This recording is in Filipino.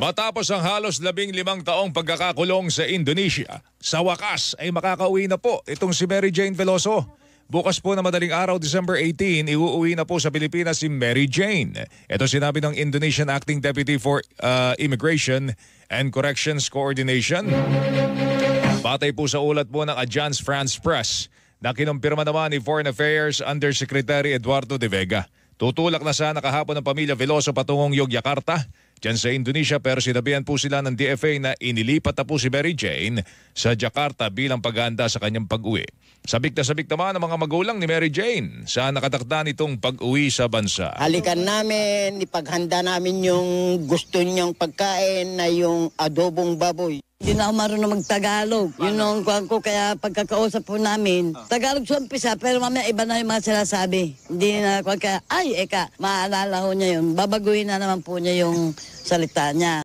Matapos ang halos 15 taong pagkakakulong sa Indonesia, sa wakas ay makakauwi na po itong si Mary Jane Veloso. Bukas po na madaling araw, December 18, iuuwi na po sa Pilipinas si Mary Jane. Ito sinabi ng Indonesian Acting Deputy for Immigration and Corrections Coordination. Batay po sa ulat po ng Agence France Press na kinumpirma naman ni Foreign Affairs Undersecretary Eduardo de Vega. Tutulak na sana kahapon ng pamilya Veloso patungong Yogyakarta, dyan sa Indonesia, pero sinabihan po sila ng DFA na inilipat na po si Mary Jane sa Jakarta bilang paghahanda sa kanyang pag-uwi. Sabik naman ang mga magulang ni Mary Jane sa nakatakda nitong pag-uwi sa bansa. Halikan namin, ipaghanda namin yung gusto niyang pagkain na yung adobong baboy. Hindi na ako marunong mag-Tagalog. Yun ang kuhan ko, kaya pagkakausap po namin, Tagalog sa umpisa, pero mamaya iba na yung mga sinasabi. Hindi na kuhan kaya, maalala ho niya yun. Babaguhin na naman po niya yung salita niya.